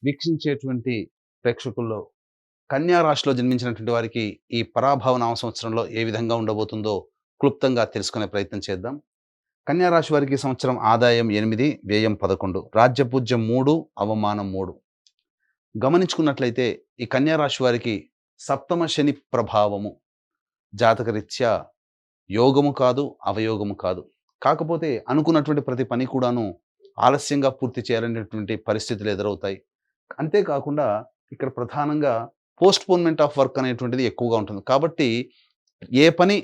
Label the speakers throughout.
Speaker 1: వీక్షించేటువంటి ప్రేక్షకుల్లో కన్యా రాశిలో జన్మించినటువంటి వారికి ఈ పరాభవ నామ సంవత్సరంలో ఏ విధంగా ఉండబోతుందో క్లుప్తంగా తెలుసుకునే ప్రయత్నం చేద్దాం. కన్యా రాశి వారికి ఈ సంవత్సరం ఆదాయం 8, వ్యయం 11, రాజ్యపూజ్యం 3, అవమానం 3. గమనించుకున్నట్లయితే ఈ కన్యా రాశి వారికి సప్తమ శని ప్రభావము జాతకరీత్యా యోగము కాదు, అవయోగము కాదు. కాకపోతే అనుకున్నటువంటి ప్రతి పని కూడాను ఆలస్యంగా పూర్తి చేయాలనేటువంటి పరిస్థితులు ఎదురవుతాయి. అంతేకాకుండా ఇక్కడ ప్రధానంగా పోస్ట్‌పోన్‌మెంట్ ఆఫ్ వర్క్ అనేటువంటిది ఎక్కువగా ఉంటుంది. కాబట్టి ఏ పని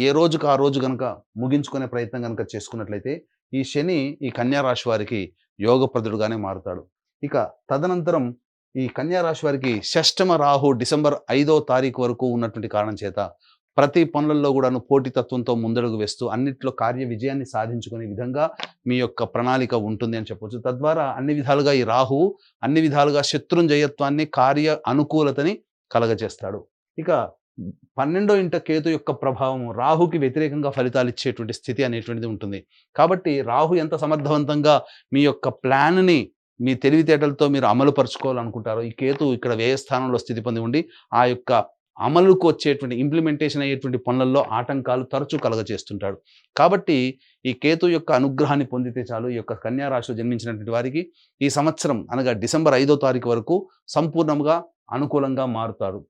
Speaker 1: ఏ రోజుకి ఆ రోజు గనక ముగించుకునే ప్రయత్నం గనక చేసుకున్నట్లయితే ఈ శని ఈ కన్యా రాశి వారికి యోగప్రదుడుగానే మారుతాడు. ఇక తదనంతరం ఈ కన్యా రాశి వారికి షష్టమ రాహు డిసెంబర్ 5వ తారీఖు వరకు ఉన్నటువంటి కారణం చేత ప్రతి పనులలో కూడాను పోటీతత్వంతో ముందడుగు వేస్తూ అన్నిట్లో కార్య విజయాన్ని సాధించుకునే విధంగా మీ యొక్క ప్రణాళిక ఉంటుంది అని చెప్పొచ్చు. తద్వారా అన్ని విధాలుగా ఈ రాహువు అన్ని విధాలుగా శత్రుంజయత్వాన్ని, కార్య అనుకూలతని కలగజేస్తాడు. ఇక 12వ ఇంట కేతు యొక్క ప్రభావం రాహుకి వ్యతిరేకంగా ఫలితాలు ఇచ్చేటువంటి స్థితి అనేటువంటిది ఉంటుంది. కాబట్టి రాహు ఎంత సమర్థవంతంగా మీ యొక్క ప్లాన్‌ని మీ తెలివితేటలతో మీరు అమలు పరుచుకోవాలనుకుంటారో, ఈ కేతు ఇక్కడ వ్యయ స్థానంలో స్థితి పొంది ఉండి ఆ యొక్క అమలుకు వచ్చేటువంటి ఇంప్లిమెంటేషన్ అయ్యేటువంటి పనులలో ఆటంకాలు తరచూ కలగజేస్తుంటాడు. కాబట్టి ఈ కేతు యొక్క అనుగ్రహాన్ని పొందితే చాలు ఈ యొక్క కన్యా రాశిలో జన్మించినటువంటి వారికి ఈ సంవత్సరం అనగా డిసెంబర్ 5వ తారీఖు వరకు సంపూర్ణంగా అనుకూలంగా మారుతారు.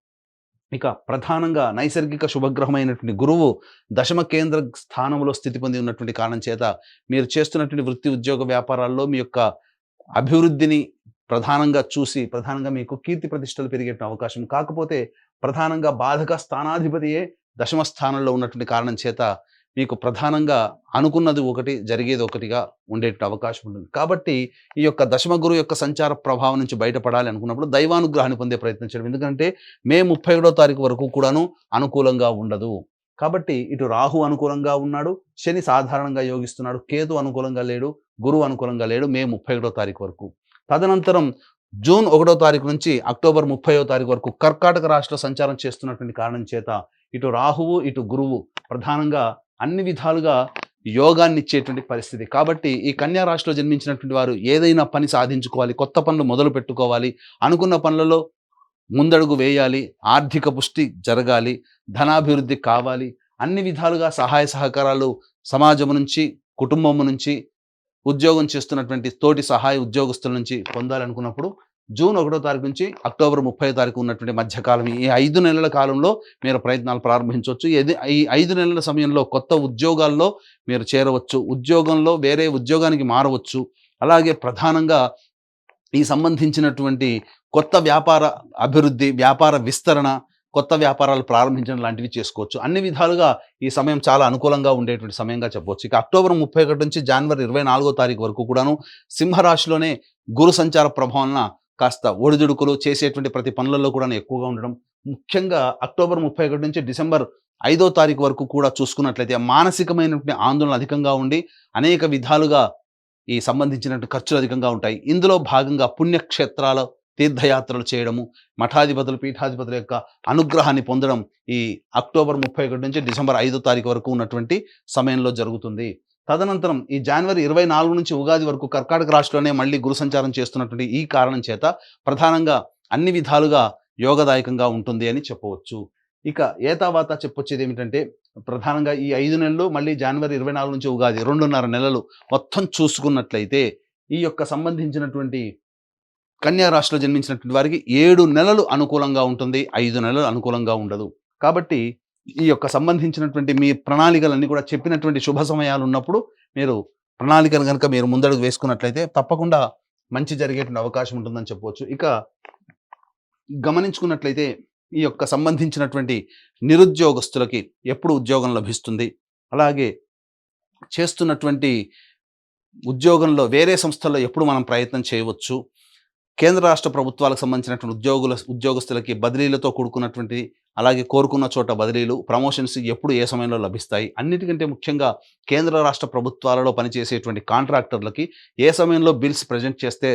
Speaker 1: ఇక ప్రధానంగా నైసర్గిక శుభగ్రహమైనటువంటి గురువు దశమ కేంద్ర స్థానంలో స్థితి పొంది ఉన్నటువంటి కారణం చేత మీరు చేస్తున్నటువంటి వృత్తి, ఉద్యోగ, వ్యాపారాల్లో మీ యొక్క అభివృద్ధిని ప్రధానంగా మీకు కీర్తి ప్రతిష్టలు పెరిగే అవకాశం. కాకపోతే ప్రధానంగా బాధక స్థానాధిపతియే దశమ స్థానంలో ఉన్నటువంటి కారణం చేత మీకు ప్రధానంగా అనుకున్నది ఒకటి, జరిగేది ఒకటిగా ఉండేటువంటి అవకాశం ఉంటుంది. కాబట్టి ఈ యొక్క దశమ గురువు యొక్క సంచార ప్రభావం నుంచి బయటపడాలి అనుకున్నప్పుడు దైవానుగ్రహాన్ని పొందే ప్రయత్నం చేయడం. ఎందుకంటే మే 31వ తారీఖు వరకు కూడాను అనుకూలంగా ఉండదు. కాబట్టి ఇటు రాహు అనుకూలంగా ఉన్నాడు, శని సాధారణంగా యోగిస్తున్నాడు, కేతు అనుకూలంగా లేడు, గురువు అనుకూలంగా లేడు మే 31వ తారీఖు వరకు. తదనంతరం జూన్ 1వ తారీఖు నుంచి అక్టోబర్ 30వ తారీఖు వరకు కర్కాటక రాశిలో సంచారం చేస్తున్నటువంటి కారణం చేత ఇటు రాహువు, ఇటు గురువు ప్రధానంగా అన్ని విధాలుగా యోగాన్ని ఇచ్చేటువంటి పరిస్థితి. కాబట్టి ఈ కన్యా రాశిలో జన్మించినటువంటి వారు ఏదైనా పని సాధించుకోవాలి, కొత్త పనులు మొదలు పెట్టుకోవాలి, అనుకున్న పనులలో ముందడుగు వేయాలి, ఆర్థిక పుష్టి జరగాలి, ధనాభివృద్ధి కావాలి, అన్ని విధాలుగా సహాయ సహకారాలు సమాజం నుంచి, కుటుంబం నుంచి, ఉద్యోగం చేస్తున్నటువంటి తోటి సహాయ ఉద్యోగస్తుల నుంచి పొందాలనుకున్నప్పుడు జూన్ 1వ తారీఖు నుంచి అక్టోబర్ 30వ తారీఖు ఉన్నటువంటి మధ్యకాలం ఈ 5 నెలల కాలంలో మీరు ప్రయత్నాలు ప్రారంభించవచ్చు. ఈ 5 నెలల సమయంలో కొత్త ఉద్యోగాల్లో మీరు చేరవచ్చు, ఉద్యోగంలో వేరే ఉద్యోగానికి మారవచ్చు. అలాగే ప్రధానంగా ఈ సంబంధించినటువంటి కొత్త వ్యాపార అభివృద్ధి, వ్యాపార విస్తరణ, కొత్త వ్యాపారాలు ప్రారంభించడం లాంటివి చేసుకోవచ్చు. అన్ని విధాలుగా ఈ సమయం చాలా అనుకూలంగా ఉండేటువంటి సమయంగా చెప్పవచ్చు. ఇక అక్టోబర్ 31 నుంచి జనవరి 24వ తారీఖు వరకు కూడాను సింహరాశిలోనే గురు సంచార ప్రభావం కాస్త ఒడిదుడుకులు చేసేటువంటి ప్రతి పనులలో కూడా ఎక్కువగా ఉండడం. ముఖ్యంగా అక్టోబర్ 31 నుంచి డిసెంబర్ 5వ తారీఖు వరకు కూడా చూసుకున్నట్లయితే మానసికమైనటువంటి ఆందోళన అధికంగా ఉండి అనేక విధాలుగా ఈ సంబంధించినటువంటి ఖర్చులు అధికంగా ఉంటాయి. ఇందులో భాగంగా పుణ్యక్షేత్రాల తీర్థయాత్రలు చేయడము, మఠాధిపతులు, పీఠాధిపతుల యొక్క అనుగ్రహాన్ని పొందడం ఈ అక్టోబర్ 31 నుంచి డిసెంబర్ 5వ తారీఖు వరకు ఉన్నటువంటి సమయంలో జరుగుతుంది. తదనంతరం ఈ జనవరి 24 నుంచి ఉగాది వరకు కర్కాటక రాశిలోనే మళ్ళీ గురు సంచారం చేస్తున్నటువంటి ఈ కారణం చేత ప్రధానంగా అన్ని విధాలుగా యోగదాయకంగా ఉంటుంది అని చెప్పవచ్చు. ఇక ఏతావాత చెప్పొచ్చేది ఏమిటంటే ప్రధానంగా ఈ 5 నెలలు మళ్ళీ జనవరి 24 నుంచి ఉగాది 2.5 నెలలు మొత్తం చూసుకున్నట్లయితే ఈ యొక్క సంబంధించినటువంటి కన్యా రాశిలో జన్మించినటువంటి వారికి 7 నెలలు అనుకూలంగా ఉంటుంది, 5 నెలలు అనుకూలంగా ఉండదు. కాబట్టి ఈ యొక్క సంబంధించినటువంటి మీ ప్రణాళికలన్నీ కూడా చెప్పినటువంటి శుభ సమయాలు ఉన్నప్పుడు మీరు ప్రణాళికను కనుక మీరు ముందడుగు వేసుకున్నట్లయితే తప్పకుండా మంచి జరిగేటువంటి అవకాశం ఉంటుందని చెప్పవచ్చు. ఇక గమనించుకున్నట్లయితే ఈ యొక్క సంబంధించినటువంటి నిరుద్యోగస్తులకి ఎప్పుడు ఉద్యోగం లభిస్తుంది, అలాగే చేస్తున్నటువంటి ఉద్యోగంలో వేరే సంస్థల్లో ఎప్పుడు మనం ప్రయత్నం చేయవచ్చు, కేంద్ర రాష్ట్ర ప్రభుత్వాలకు సంబంధించినటువంటి ఉద్యోగస్తులకి బదిలీలతో కూడుకున్నటువంటి అలాగే కోరుకున్న చోట బదిలీలు, ప్రమోషన్స్ ఎప్పుడు ఏ సమయంలో లభిస్తాయి, అన్నిటికంటే ముఖ్యంగా కేంద్ర రాష్ట్ర ప్రభుత్వాలలో పనిచేసేటువంటి కాంట్రాక్టర్లకి ఏ సమయంలో బిల్స్ ప్రజెంట్ చేస్తే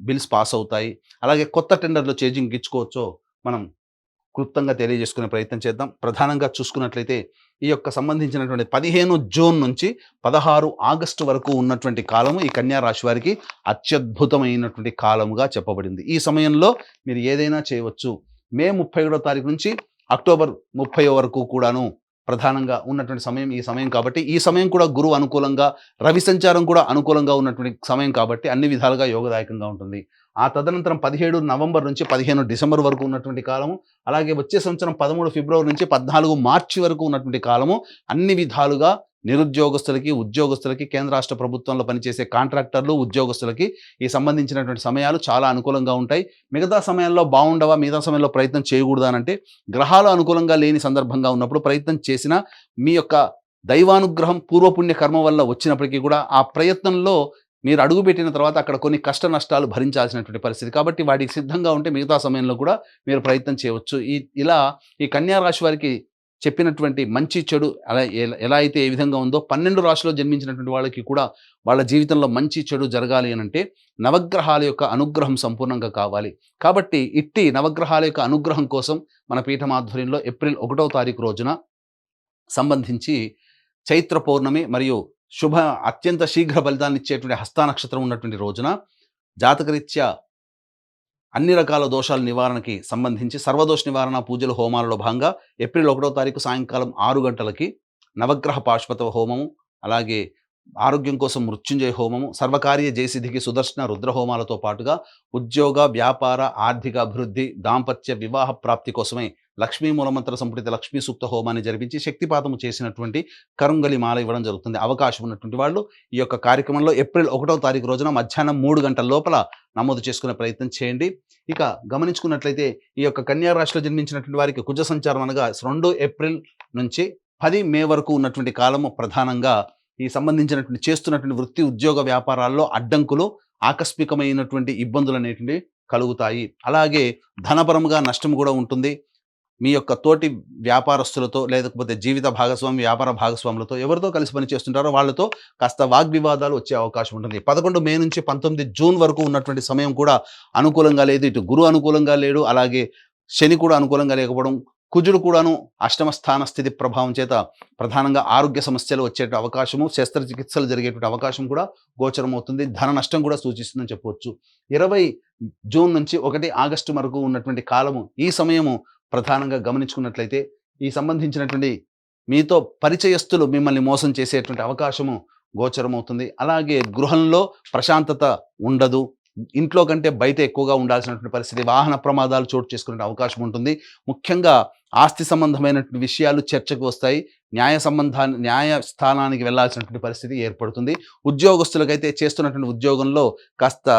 Speaker 1: బిల్స్ పాస్ అవుతాయి, అలాగే కొత్త టెండర్లు చేజింగ్ ఇచ్చుకోవచ్చో మనం క్లుప్తంగా తెలియజేసుకునే ప్రయత్నం చేద్దాం. ప్రధానంగా చూసుకున్నట్లయితే ఈ యొక్క సంబంధించినటువంటి 15 జూన్ నుంచి 16 ఆగస్టు వరకు ఉన్నటువంటి కాలము ఈ కన్యా రాశి వారికి అత్యద్భుతమైనటువంటి కాలముగా చెప్పబడింది. ఈ సమయంలో మీరు ఏదైనా చేయవచ్చు. మే 31వ తారీఖు నుంచి అక్టోబర్ 30 వరకు కూడాను ప్రధానంగా ఉన్నటువంటి సమయం ఈ సమయం కాబట్టి, ఈ సమయం కూడా గురువు అనుకూలంగా, రవి సంచారం కూడా అనుకూలంగా ఉన్నటువంటి సమయం కాబట్టి అన్ని విధాలుగా యోగదాయకంగా ఉంటుంది. ఆ తదనంతరం 17 నవంబర్ నుంచి 15 డిసెంబర్ వరకు ఉన్నటువంటి కాలము, అలాగే వచ్చే సంవత్సరం 13 ఫిబ్రవరి నుంచి 14 మార్చి వరకు ఉన్నటువంటి కాలము అన్ని విధాలుగా నిరుద్యోగస్తులకి, ఉద్యోగస్తులకి, కేంద్ర రాష్ట్ర ప్రభుత్వంలో పనిచేసే కాంట్రాక్టర్లు, ఉద్యోగస్తులకి ఈ సంబంధించినటువంటి సమయాలు చాలా అనుకూలంగా ఉంటాయి. మిగతా సమయాల్లో బాగుండవా, మిగతా సమయంలో ప్రయత్నం చేయకూడదా అంటే, గ్రహాలు అనుకూలంగా లేని సందర్భంగా ఉన్నప్పుడు ప్రయత్నం చేసినా మీ యొక్క దైవానుగ్రహం పూర్వపుణ్య కర్మ వల్ల వచ్చినప్పటికీ కూడా ఆ ప్రయత్నంలో మీరు అడుగుపెట్టిన తర్వాత అక్కడ కొన్ని కష్ట నష్టాలు భరించాల్సినటువంటి పరిస్థితి. కాబట్టి వాటికి సిద్ధంగా ఉంటే మిగతా సమయంలో కూడా మీరు ప్రయత్నం చేయవచ్చు. ఇలా ఈ కన్యా రాశి వారికి చెప్పినటువంటి మంచి చెడు అలా ఎలా అయితే ఏ విధంగా ఉందో 12 రాశిలో జన్మించినటువంటి వాళ్ళకి కూడా వాళ్ళ జీవితంలో మంచి చెడు జరగాలి అనంటే నవగ్రహాల యొక్క అనుగ్రహం సంపూర్ణంగా కావాలి. కాబట్టి ఇట్టి నవగ్రహాల యొక్క అనుగ్రహం కోసం మన పీఠం ఆధ్వర్యంలో ఏప్రిల్ 1వ తారీఖు రోజున సంబంధించి చైత్ర పౌర్ణమి మరియు అత్యంత శీఘ్ర ఫలితాన్ని ఇచ్చేటువంటి హస్త నక్షత్రం ఉన్నటువంటి రోజున జాతకరీత్యా అన్ని రకాల దోషాల నివారణకి సంబంధించి సర్వదోష నివారణ పూజలు హోమాలలో భాగంగా ఏప్రిల్ 1వ తారీఖు సాయంకాలం 6 గంటలకి నవగ్రహ పాశుపత హోమము, అలాగే ఆరోగ్యం కోసం మృత్యుంజయ హోమము, సర్వకార్య జయసిద్ధికి సుదర్శన రుద్ర హోమాలతో పాటుగా ఉద్యోగ, వ్యాపార, ఆర్థిక అభివృద్ధి, దాంపత్య, వివాహ ప్రాప్తి కోసమే లక్ష్మీ మూలమంత్ర సంపుటిత లక్ష్మీ సూక్త హోమాన్ని జరిపించి శక్తిపాతము చేసినటువంటి కరుంగలి మాల ఇవ్వడం జరుగుతుంది. అవకాశం ఉన్నటువంటి వాళ్ళు ఈ యొక్క కార్యక్రమంలో ఏప్రిల్ 1వ తారీఖు రోజున మధ్యాహ్నం 3 గంటల లోపల నమోదు చేసుకునే ప్రయత్నం చేయండి. ఇక గమనించుకున్నట్లయితే ఈ యొక్క కన్యా రాశిలో జన్మించినటువంటి వారికి కుజ సంచారం అనగా 2 ఏప్రిల్ నుంచి 10 మే వరకు ఉన్నటువంటి కాలము ప్రధానంగా ఈ సంబంధించినటువంటి చేస్తున్నటువంటి వృత్తి, ఉద్యోగ, వ్యాపారాల్లో అడ్డంకులు, ఆకస్మికమైనటువంటి ఇబ్బందులు అనేటువంటివి కలుగుతాయి. అలాగే ధనపరముగా నష్టం కూడా ఉంటుంది. మీ యొక్క తోటి వ్యాపారస్తులతో లేకపోతే జీవిత భాగస్వామి, వ్యాపార భాగస్వాములతో ఎవరితో కలిసి పని చేస్తుంటారో వాళ్ళతో కాస్త వాగ్వివాదాలు వచ్చే అవకాశం ఉంటుంది. 11 మే నుంచి 19 జూన్ వరకు ఉన్నటువంటి సమయం కూడా అనుకూలంగా లేదు. ఇటు గురు అనుకూలంగా లేడు, అలాగే శని కూడా అనుకూలంగా లేకపోవడం, కుజుడు కూడాను అష్టమ స్థాన స్థితి ప్రభావం చేత ప్రధానంగా ఆరోగ్య సమస్యలు వచ్చే అవకాశము, శస్త్రచికిత్సలు జరిగేటువంటి అవకాశం కూడా గోచరం అవుతుంది. ధన నష్టం కూడా సూచిస్తుందని చెప్పవచ్చు. 20 జూన్ నుంచి 1 ఆగస్టు వరకు ఉన్నటువంటి కాలము, ఈ సమయము ప్రధానంగా గమనించుకున్నట్లయితే ఈ సంబంధించినటువంటి మీతో పరిచయస్తులు మిమ్మల్ని మోసం చేసేటువంటి అవకాశము గోచరమవుతుంది. అలాగే గృహంలో ప్రశాంతత ఉండదు. ఇంట్లో కంటే బయట ఎక్కువగా ఉండాల్సినటువంటి పరిస్థితి, వాహన ప్రమాదాలు చోటు చేసుకునే అవకాశం ఉంటుంది. ముఖ్యంగా ఆస్తి సంబంధమైనటువంటి విషయాలు చర్చకు వస్తాయి. న్యాయస్థానానికి వెళ్లాల్సినటువంటి పరిస్థితి ఏర్పడుతుంది. ఉద్యోగస్తులకైతే చేస్తున్నటువంటి ఉద్యోగంలో కాస్త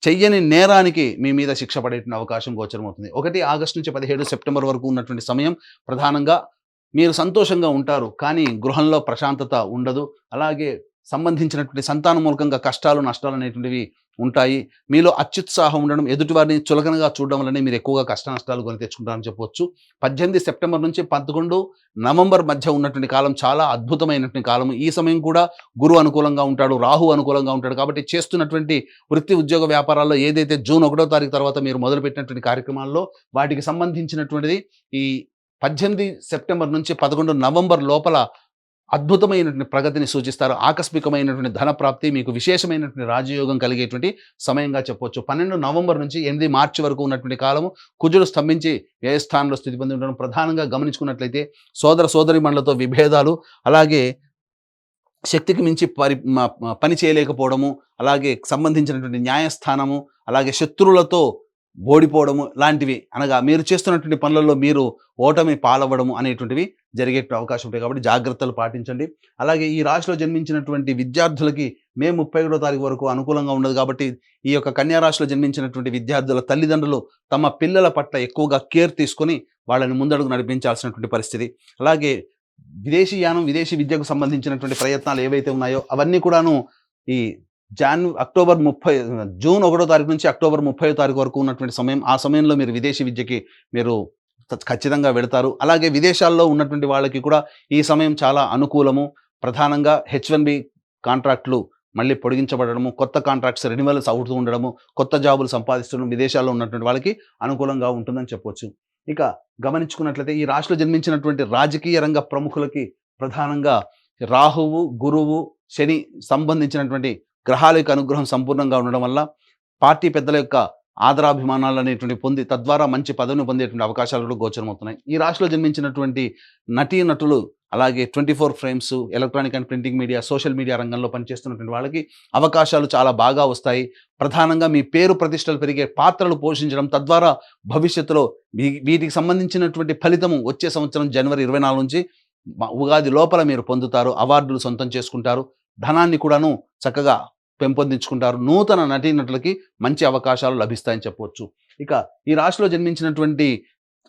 Speaker 1: చెయ్యని నేరానికి మీ మీద శిక్ష పడేటువంటి అవకాశం గోచరమవుతుంది. 1 ఆగస్టు నుంచి 17 సెప్టెంబర్ వరకు ఉన్నటువంటి సమయం ప్రధానంగా మీరు సంతోషంగా ఉంటారు, కానీ గృహంలో ప్రశాంతత ఉండదు. అలాగే సంబంధించినటువంటి సంతానమూలకంగా కష్టాలు, నష్టాలు అనేటువంటివి ఉంటాయి. మీలో అత్యుత్సాహం ఉండడం, ఎదుటివారిని చులకనగా చూడడం వల్లనే మీరు ఎక్కువగా కష్ట నష్టాలు కొని తెచ్చుకుంటారని చెప్పవచ్చు. 18 సెప్టెంబర్ నుంచి 11 నవంబర్ మధ్య ఉన్నటువంటి కాలం చాలా అద్భుతమైనటువంటి కాలము. ఈ సమయం కూడా గురు అనుకూలంగా ఉంటాడు, రాహు అనుకూలంగా ఉంటాడు. కాబట్టి చేస్తున్నటువంటి వృత్తి, ఉద్యోగ, వ్యాపారాల్లో ఏదైతే జూన్ 1వ తారీఖు తర్వాత మీరు మొదలుపెట్టినటువంటి కార్యక్రమాల్లో వాటికి సంబంధించినటువంటిది ఈ 18 సెప్టెంబర్ నుంచి 11 నవంబర్ లోపల అద్భుతమైనటువంటి ప్రగతిని సూచిస్తారు. ఆకస్మికమైనటువంటి ధన ప్రాప్తి, మీకు విశేషమైనటువంటి రాజయోగం కలిగేటువంటి సమయంగా చెప్పవచ్చు. 12 నవంబర్ నుంచి 8 మార్చి వరకు ఉన్నటువంటి కాలము కుజుడు స్తంభించి వ్యయస్థానంలో స్థితి పొంది ఉండడం. ప్రధానంగా గమనించుకున్నట్లయితే సోదర సోదరీమణులతో విభేదాలు, అలాగే శక్తికి మించి పని చేయలేకపోవడము, అలాగే సంబంధించినటువంటి న్యాయస్థానము, అలాగే శత్రువులతో ఓడిపోవడము లాంటివి, అనగా మీరు చేస్తున్నటువంటి పనులలో మీరు ఓటమి పాలవ్వడము అనేటువంటివి జరిగే అవకాశం ఉంటాయి. కాబట్టి జాగ్రత్తలు పాటించండి. అలాగే ఈ రాశిలో జన్మించినటువంటి విద్యార్థులకి మే 31వ తారీఖు వరకు అనుకూలంగా ఉండదు. కాబట్టి ఈ యొక్క కన్యా రాశిలో జన్మించినటువంటి విద్యార్థుల తల్లిదండ్రులు తమ పిల్లల పట్ల ఎక్కువగా కేర్ తీసుకొని వాళ్ళని ముందడుగు నడిపించాల్సినటువంటి పరిస్థితి. అలాగే విదేశీ యానం, విదేశీ విద్యకు సంబంధించినటువంటి ప్రయత్నాలు ఏవైతే ఉన్నాయో అవన్నీ కూడాను ఈ జూన్ 1వ తారీఖు నుంచి అక్టోబర్ 30వ తారీఖు వరకు ఉన్నటువంటి సమయం. ఆ సమయంలో మీరు విదేశీ విద్యకి మీరు ఖచ్చితంగా వెళతారు. అలాగే విదేశాల్లో ఉన్నటువంటి వాళ్ళకి కూడా ఈ సమయం చాలా అనుకూలము. ప్రధానంగా H1B కాంట్రాక్టులు మళ్ళీ పొడిగించబడము, కొత్త కాంట్రాక్ట్స్ రెన్యువల్స్ అవుతూ ఉండడము, కొత్త జాబులు సంపాదిస్తుండడం విదేశాల్లో ఉన్నటువంటి వాళ్ళకి అనుకూలంగా ఉంటుందని చెప్పవచ్చు. ఇక గమనించుకున్నట్లయితే ఈ రాశిలో జన్మించినటువంటి రాజకీయ రంగ ప్రముఖులకి ప్రధానంగా రాహువు, గురువు, శని సంబంధించినటువంటి గ్రహాల యొక్క అనుగ్రహం సంపూర్ణంగా ఉండడం వల్ల పార్టీ పెద్దల యొక్క ఆదరాభిమానాలు అనేటువంటి పొంది తద్వారా మంచి పదవిని పొందేటువంటి అవకాశాలు కూడా గోచరమవుతున్నాయి. ఈ రాశిలో జన్మించినటువంటి నటీనటులు అలాగే 24 frames, electronic and printing media, social media రంగంలో పనిచేస్తున్నటువంటి వాళ్ళకి అవకాశాలు చాలా బాగా వస్తాయి. ప్రధానంగా మీ పేరు ప్రతిష్టలు పెరిగే పాత్రలు పోషించడం తద్వారా భవిష్యత్తులో వీటికి సంబంధించినటువంటి ఫలితము వచ్చే సంవత్సరం జనవరి 24 నుంచి ఉగాది లోపల మీరు పొందుతారు. అవార్డులు సొంతం చేసుకుంటారు. ధనాన్ని కూడాను చక్కగా పెంపొందించుకుంటారు. నూతన నటీనటులకి మంచి అవకాశాలు లభిస్తాయని చెప్పవచ్చు. ఇక ఈ రాశిలో జన్మించినటువంటి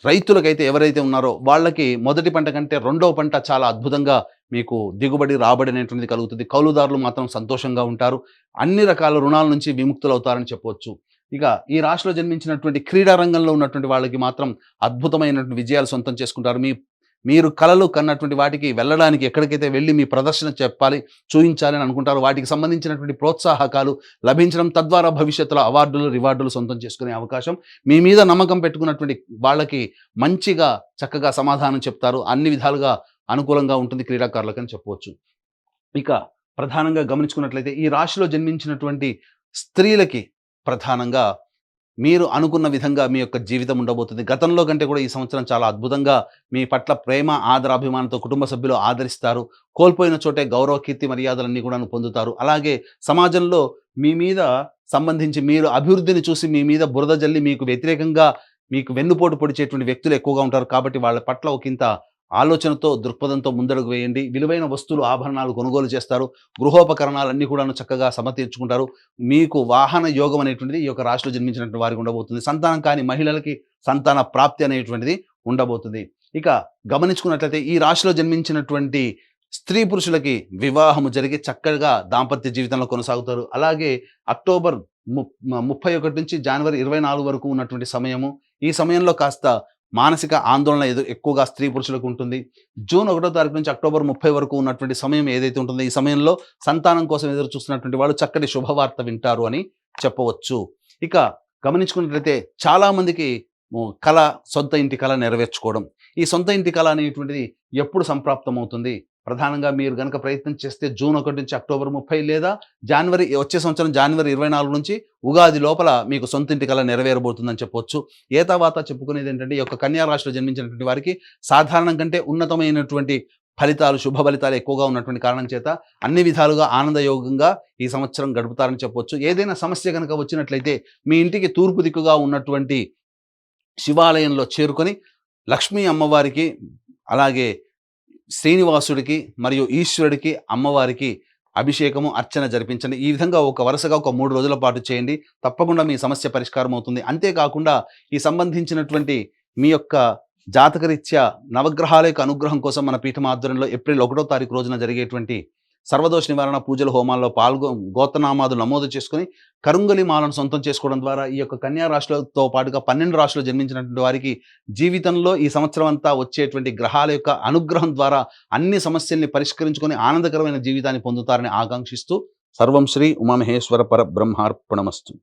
Speaker 1: రైతులకైతే ఎవరైతే ఉన్నారో వాళ్ళకి మొదటి పంట కంటే రెండవ పంట చాలా అద్భుతంగా మీకు దిగుబడి, రాబడి అనేటువంటిది కలుగుతుంది. కౌలుదారులు మాత్రం సంతోషంగా ఉంటారు. అన్ని రకాల రుణాల నుంచి విముక్తులవుతారని చెప్పవచ్చు. ఇక ఈ రాశిలో జన్మించినటువంటి క్రీడా రంగంలో ఉన్నటువంటి వాళ్ళకి మాత్రం అద్భుతమైనటువంటి విజయాలు సొంతం చేసుకుంటారు. మీరు కలలు కన్నటువంటి వాటికి వెళ్ళడానికి ఎక్కడికైతే వెళ్ళి మీ ప్రదర్శన చెప్పాలి, చూయించాలి అని అనుకుంటారో వాటికి సంబంధించినటువంటి ప్రోత్సాహకాలు లభించడం తద్వారా భవిష్యత్తులో అవార్డులు, రివార్డులు సొంతం చేసుకునే అవకాశం, మీ మీద నమ్మకం పెట్టుకున్నటువంటి వాళ్ళకి మంచిగా చక్కగా సమాధానం చెప్తారు. అన్ని విధాలుగా అనుకూలంగా ఉంటుంది క్రీడాకారులకని చెప్పవచ్చు. ఇక ప్రధానంగా గమనించుకున్నట్లయితే ఈ రాశిలో జన్మించినటువంటి స్త్రీలకి ప్రధానంగా మీరు అనుకున్న విధంగా మీ యొక్క జీవితం ఉండబోతుంది. గతంలో కంటే కూడా ఈ సంవత్సరం చాలా అద్భుతంగా మీ పట్ల ప్రేమ, ఆదరాభిమానంతో కుటుంబ సభ్యులు ఆదరిస్తారు. కోల్పోయిన చోటే గౌరవ, కీర్తి, మర్యాదలన్నీ కూడాను పొందుతారు. అలాగే సమాజంలో మీ మీద సంబంధించి మీరు అభివృద్ధిని చూసి మీ మీద బురద జల్లి మీకు వ్యతిరేకంగా మీకు వెన్నుపోటు పొడిచేటువంటి వ్యక్తులు ఎక్కువగా ఉంటారు. కాబట్టి వాళ్ళ పట్ల ఒకంత ఆలోచనతో, దృక్పథంతో ముందడుగు వేయండి. విలువైన వస్తువులు, ఆభరణాలు కొనుగోలు చేస్తారు. గృహోపకరణాలన్నీ కూడాను చక్కగా సమతీర్చుకుంటారు. మీకు వాహన యోగం అనేటువంటిది ఈ యొక్క రాశిలో జన్మించినటువంటి వారికి ఉండబోతుంది. సంతానం కాని మహిళలకి సంతాన ప్రాప్తి అనేటువంటిది ఉండబోతుంది. ఇక గమనించుకున్నట్లయితే ఈ రాశిలో జన్మించినటువంటి స్త్రీ పురుషులకి వివాహము జరిగి చక్కగా దాంపత్య జీవితంలో కొనసాగుతారు. అలాగే అక్టోబర్ 31 నుంచి జనవరి 24 వరకు ఉన్నటువంటి సమయము, ఈ సమయంలో కాస్త మానసిక ఆందోళన ఎక్కువగా స్త్రీ పురుషులకు ఉంటుంది. జూన్ 1వ తారీఖు నుంచి అక్టోబర్ 30 వరకు ఉన్నటువంటి సమయం ఏదైతే ఉంటుందో ఈ సమయంలో సంతానం కోసం ఎదురు చూస్తున్నటువంటి వాళ్ళు చక్కటి శుభవార్త వింటారు అని చెప్పవచ్చు. ఇక గమనించుకున్నట్లయితే చాలామందికి కళ, సొంత ఇంటి కళ నెరవేర్చుకోవడం. ఈ సొంత ఇంటి కళ అనేటువంటిది ఎప్పుడు సంప్రాప్తమవుతుంది? ప్రధానంగా మీరు గనక ప్రయత్నం చేస్తే జూన్ 1 నుంచి అక్టోబర్ 30 లేదా వచ్చే సంవత్సరం జనవరి 24 నుంచి ఉగాది లోపల మీకు సొంతింటి కల నెరవేరబోతుందని చెప్పవచ్చు. ఏతావాత చెప్పుకునేది ఏంటంటే ఈ యొక్క కన్యా రాశిలో జన్మించినటువంటి వారికి సాధారణం కంటే ఉన్నతమైనటువంటి ఫలితాలు, శుభ ఫలితాలు ఎక్కువగా ఉన్నటువంటి కారణం చేత అన్ని విధాలుగా ఆనందయోగంగా ఈ సంవత్సరం గడుపుతారని చెప్పవచ్చు. ఏదైనా సమస్య కనుక వచ్చినట్లయితే మీ ఇంటికి తూర్పు దిక్కుగా ఉన్నటువంటి శివాలయంలో చేరుకొని లక్ష్మీ అమ్మవారికి, అలాగే శ్రీనివాసుడికి మరియు ఈశ్వరుడికి, అమ్మవారికి అభిషేకము, అర్చన జరిపించండి. ఈ విధంగా వరుసగా ఒక 3 రోజుల పాటు చేయండి. తప్పకుండా మీ సమస్య పరిష్కారం అవుతుంది. అంతేకాకుండా ఈ సంబంధించినటువంటి మీ యొక్క జాతకరీత్యా నవగ్రహాల యొక్క అనుగ్రహం కోసం మన పీఠం ఆధ్వర్యంలో ఏప్రిల్ 1వ తారీఖు రోజున జరిగేటువంటి సర్వదోష నివారణ పూజల హోమాల్లో గోత్రనామాదులు నమోదు చేసుకుని కరుంగలి మాలను సొంతం చేసుకోవడం ద్వారా ఈ యొక్క కన్యా రాశులతో పాటుగా 12 రాశులు జన్మించినటువంటి వారికి జీవితంలో ఈ సంవత్సరం అంతా వచ్చేటువంటి గ్రహాల యొక్క అనుగ్రహం ద్వారా అన్ని సమస్యల్ని పరిష్కరించుకొని ఆనందకరమైన జీవితాన్ని పొందుతారని ఆకాంక్షిస్తూ సర్వం శ్రీ ఉమామహేశ్వర పరబ్రహ్మార్పణమస్తు.